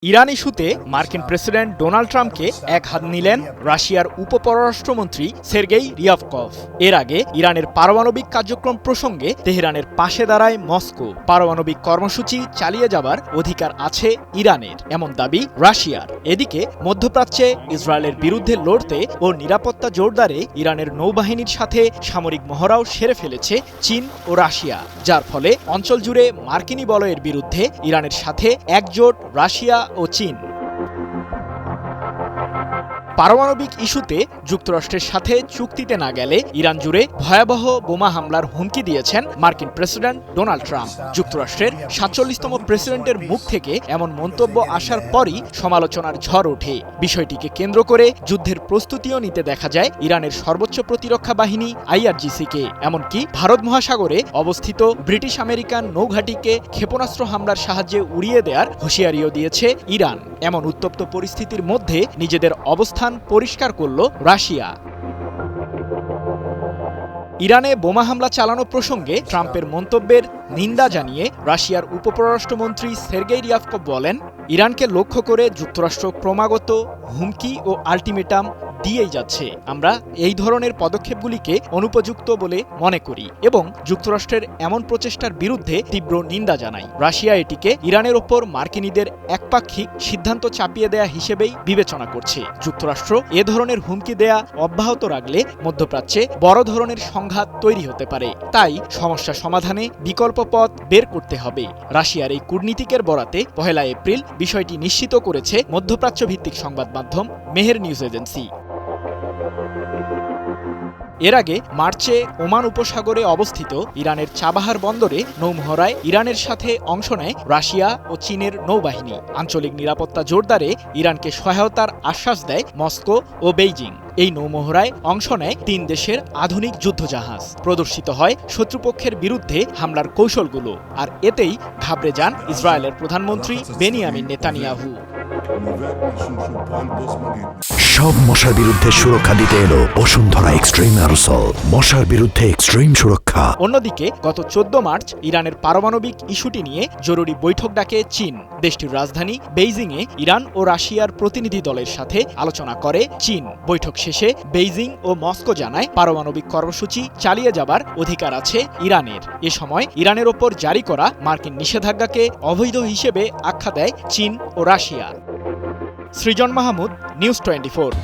Iran ইস্যুতে মার্কিন president Donald ট্রাম্পকে এক হাত নিলেন রাশিয়ার উপপররাষ্ট্রমন্ত্রী সের্গেই রিয়াভকভ। এর আগে ইরানের পারমাণবিক কার্যক্রম প্রসঙ্গে তেহরানের পাশে দাঁড়ায় মস্কো। পারমাণবিক কর্মসূচি চালিয়ে যাবার অধিকার আছে ইরানের, এমন দাবি রাশিয়ার। এদিকে মধ্যপ্রাচ্যে ইসরায়েলের বিরুদ্ধে লড়তে ও নিরাপত্তা জোরদারে ইরানের নৌবাহিনীর সাথে সামরিক মহড়াও সেরে ফেলেছে চীন ও রাশিয়া, যার ফলে অঞ্চল জুড়ে মার্কিনী বলয়ের বিরুদ্ধে ইরানের সাথে একজোট রাশিয়া ও চীন। পারমাণবিক ইস্যুতে যুক্তরাষ্ট্রের সাথে চুক্তিতে না গেলে ইরান জুড়ে ভয়াবহ বোমা হামলার হুমকি দিয়েছেন মার্কিন প্রেসিডেন্ট ডোনাল্ড ট্রাম্প। যুক্তরাষ্ট্রের ৪৭তম প্রেসিডেন্টের মুখ থেকে এমন মন্তব্য আসার পরই সমালোচনার ঝড় ওঠে। বিষয়টিকে কেন্দ্র করে যুদ্ধের প্রস্তুতিও নিতে দেখা যায় ইরানের সর্বোচ্চ প্রতিরক্ষা বাহিনী IRGC-কে। এমনকি ভারত মহাসাগরে অবস্থিত ব্রিটিশ আমেরিকান নৌঘাঁটিকে ক্ষেপণাস্ত্র হামলার সাহায্যে উড়িয়ে দেওয়ার হুঁশিয়ারিও দিয়েছে ইরান। এমন উত্তপ্ত পরিস্থিতির মধ্যে নিজেদের অবস্থান পরিষ্কার করল রাশিয়া। ইরানে বোমা হামলা চালানো প্রসঙ্গে ট্রাম্পের মন্তব্যের নিন্দা জানিয়ে রাশিয়ার উপপররাষ্ট্রমন্ত্রী সের্গেই রিয়াভকভ বলেন, ইরানকে লক্ষ্য করে যুক্তরাষ্ট্র ক্রমাগত হুমকি ও আল্টিমেটাম দিয়েই যাচ্ছে। আমরা এই ধরনের পদক্ষেপগুলিকে অনুপযুক্ত বলে মনে করি এবং যুক্তরাষ্ট্রের এমন প্রচেষ্টার বিরুদ্ধে তীব্র নিন্দা জানাই। রাশিয়া এটিকে ইরানের ওপর মার্কিনীদের একপাক্ষিক সিদ্ধান্ত চাপিয়ে দেয়া হিসেবেই বিবেচনা করছে। যুক্তরাষ্ট্র এ ধরনের হুমকি দেয়া অব্যাহত রাখলে মধ্যপ্রাচ্যে বড় ধরনের সংঘাত তৈরি হতে পারে। তাই সমস্যা সমাধানে বিকল্প পথ বের করতে হবে। রাশিয়ার এই কূটনীতিকের বরাতে ১ এপ্রিল বিষয়টি নিশ্চিত করেছে মধ্যপ্রাচ্য ভিত্তিক সংবাদ মাধ্যম মেহের নিউজ এজেন্সি। এর আগে মার্চে ওমান উপসাগরে অবস্থিত ইরানের চাবাহার বন্দরে নৌমহড়ায় ইরানের সাথে অংশ নেয় রাশিয়া ও চীনের নৌবাহিনী। আঞ্চলিক নিরাপত্তা জোরদারে ইরানকে সহায়তার আশ্বাস দেয় মস্কো ও বেইজিং। এই নৌমহড়ায় অংশ নেয় ৩ দেশের আধুনিক যুদ্ধজাহাজ। প্রদর্শিত হয় শত্রুপক্ষের বিরুদ্ধে হামলার কৌশলগুলো, আর এতেই ঘাবড়ে যান ইসরায়েলের প্রধানমন্ত্রী বেনিয়ামিন নেতানিয়াহু। সব মশার বিরুদ্ধে সুরক্ষা দিতে এলো বসুন্ধরা এক্সট্রিম অ্যারোসল, মশার বিরুদ্ধে এক্সট্রিম সুরক্ষা। অন্যদিকে গত ১৪ মার্চ ইরানের পারমাণবিক ইস্যুটি নিয়ে জরুরি বৈঠক ডাকে চীন। দেশটির রাজধানী বেইজিংয়ে ইরান ও রাশিয়ার প্রতিনিধি দলের সাথে আলোচনা করে চীন। বৈঠক শেষে বেইজিং ও মস্কো জানায় পারমাণবিক কর্মসূচি চালিয়ে যাবার অধিকার আছে ইরানের। এ সময় ইরানের ওপর জারি করা মার্কিন নিষেধাজ্ঞাকে অবৈধ হিসেবে আখ্যা দেয় চীন ও রাশিয়া। সৃজন মাহমুদ, নিউজ 24।